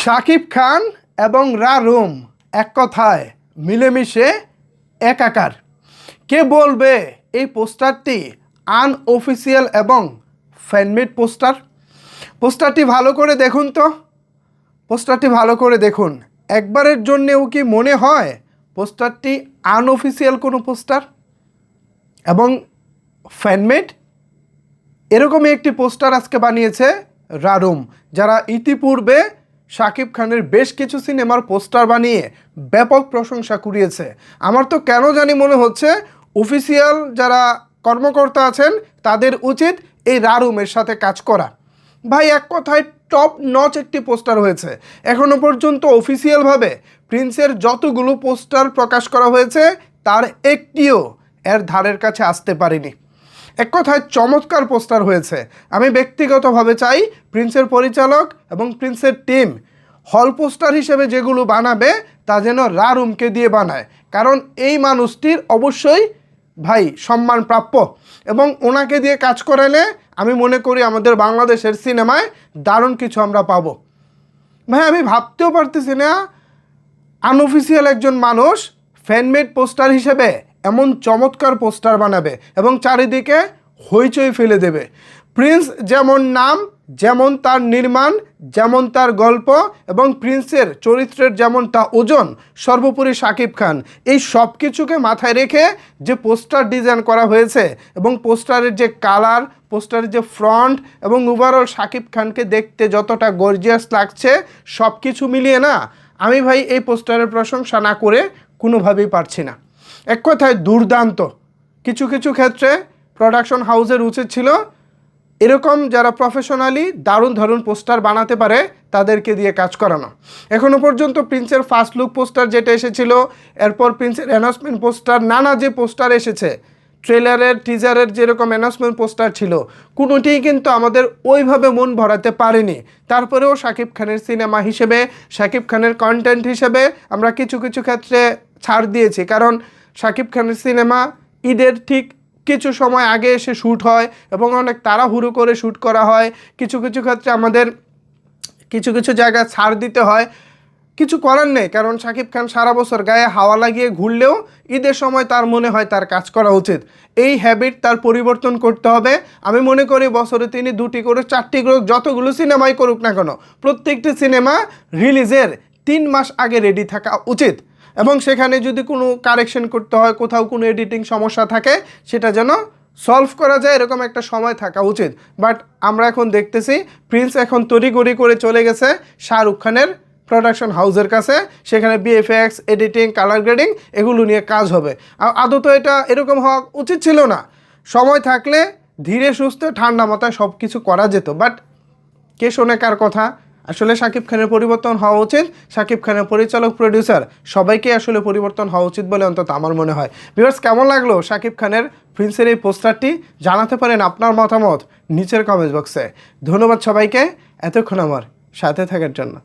শাকিব খান এবং রারুম এক কথায় মিলেমিশে একাকার। কে বলবে এই পোস্টারটি আনঅফিসিয়াল এবং ফ্যানমেড পোস্টারটি ভালো করে দেখুন তো, পোস্টারটি ভালো করে দেখুন। একবারের জন্যেও কি মনে হয় পোস্টারটি আনঅফিসিয়াল কোনো পোস্টার এবং ফ্যানমেড? এরকমই একটি পোস্টার আজকে বানিয়েছে রারুম, যারা ইতিপূর্বে শাকিব খানের বেশ কিছু সিনেমার পোস্টার বানিয়ে ব্যাপক প্রশংসা কুড়িয়েছে। আমার তো কেন জানি মনে হচ্ছে অফিসিয়াল যারা কর্মকর্তা আছেন তাদের উচিত এই রারুমের সাথে কাজ করা। ভাই, এক কথায় টপ নচ একটি পোস্টার হয়েছে। এখনও পর্যন্ত অফিসিয়ালভাবে প্রিন্সের যতগুলো পোস্টার প্রকাশ করা হয়েছে তার একটিও এর ধারের কাছে আসতে পারেনি। এক কথায় চমৎকার পোস্টার হয়েছে। আমি ব্যক্তিগতভাবে চাই প্রিন্সের পরিচালক এবং প্রিন্সের টিম হল পোস্টার হিসেবে যেগুলো বানাবে তা যেন রারুমকে দিয়ে বানায়, কারণ এই মানুষটির অবশ্যই ভাই সম্মান প্রাপ্য এবং ওনাকে দিয়ে কাজ করালে আমি মনে করি আমাদের বাংলাদেশের সিনেমায় দারুণ কিছু আমরা পাবো। ভাই, আমি ভাবতেও পারতেছি না আনঅফিসিয়াল একজন মানুষ ফ্যানমেড পোস্টার হিসেবে এমন চমৎকার পোস্টার বানাবে এবং চারিদিকে হইচই ফেলে দেবে। প্রিন্স যেমন নাম, যেমন তার নির্মাণ, যেমন তার গল্প এবং প্রিন্সের চরিত্রের যেমনটা ওজন, সর্বোপরি শাকিব খান, এই সব কিছুকে মাথায় রেখে যে পোস্টার ডিজাইন করা হয়েছে এবং পোস্টারের যে কালার, পোস্টারের যে ফ্রন্ট এবং ওভারঅল শাকিব খানকে দেখতে যতটা গর্জিয়াস লাগছে, সব কিছু মিলিয়ে না আমি ভাই এই পোস্টারের প্রশংসা না করে কোনোভাবেই পারছি না। এক কথায় দুর্দান্ত। কিছু কিছু ক্ষেত্রে প্রোডাকশন হাউসের উচিত ছিল এরকম যারা প্রফেশনালি দারুণ পোস্টার বানাতে পারে তাদেরকে দিয়ে কাজ করানো। এখনও পর্যন্ত প্রিন্সের ফার্স্ট লুক পোস্টার যেটা এসেছিল, এরপর প্রিন্সের অ্যানাউন্সমেন্ট পোস্টার, নানা যে পোস্টার এসেছে, ট্রেলারের টিজারের যেরকম অ্যানাউন্সমেন্ট পোস্টার ছিল, কোনোটিই কিন্তু আমাদের ওইভাবে মন ভরাতে পারেনি। তারপরেও শাকিব খানের সিনেমা হিসেবে, শাকিব খানের কন্টেন্ট হিসেবে আমরা কিছু কিছু ক্ষেত্রে ছাড় দিয়েছি, কারণ শাকিব খানের সিনেমা ঈদের ঠিক কিছু সময় আগে এসে শ্যুট হয় এবং অনেক তাড়াহুড়ো করে শ্যুট করা হয়। কিছু কিছু ক্ষেত্রে আমাদের কিছু কিছু জায়গায় ছাড় দিতে হয়, কিছু করার নেই, কারণ শাকিব খান সারা বছর গায়ে হাওয়া লাগিয়ে ঘুরলেও ঈদের সময় তার মনে হয় তার কাজ করা উচিত। এই হ্যাবিট তার পরিবর্তন করতে হবে। আমি মনে করি বছরে তিনি 2টি করে 4টি করে যতগুলো সিনেমাই করুক না কেন, প্রত্যেকটি সিনেমা রিলিজের 3 মাস আগে রেডি থাকা উচিত এবং সেখানে যদি কোনো কারেকশন করতে হয়, কোথাও কোনো এডিটিং সমস্যা থাকে, সেটা যেন সলভ করা যায়, এরকম একটা সময় থাকা উচিত। বাট আমরা এখন দেখতেছি প্রিন্স এখন তড়িঘড়ি করে চলে গেছে শাহরুখ খানের প্রোডাকশন হাউসের কাছে, সেখানে বিএফএক্স, এডিটিং, কালার গ্রেডিং এগুলো নিয়ে কাজ হবে। আদত এটা এরকম হওয়া উচিত ছিল না। সময় থাকলে ধীরে সুস্থে ঠান্ডা মাথায় সব কিছু করা যেত, বাট কে শোনে কার কথা? আসলে শাকিব খানের পরিবর্তন হওয়া উচিত। শাকিব খানের পরিচালক, প্রডিউসার সবাইকে আসলে পরিবর্তন হওয়া উচিত বলে অন্তত আমার মনে হয়। ভিউয়ার্স, কেমন লাগলো শাকিব খানের প্রিন্সের এই পোস্টারটি? জানাতে পারেন আপনার মতামত নিচের কমেন্ট বক্সে। ধন্যবাদ সবাইকে এতক্ষণ আমার সাথে থাকার জন্য।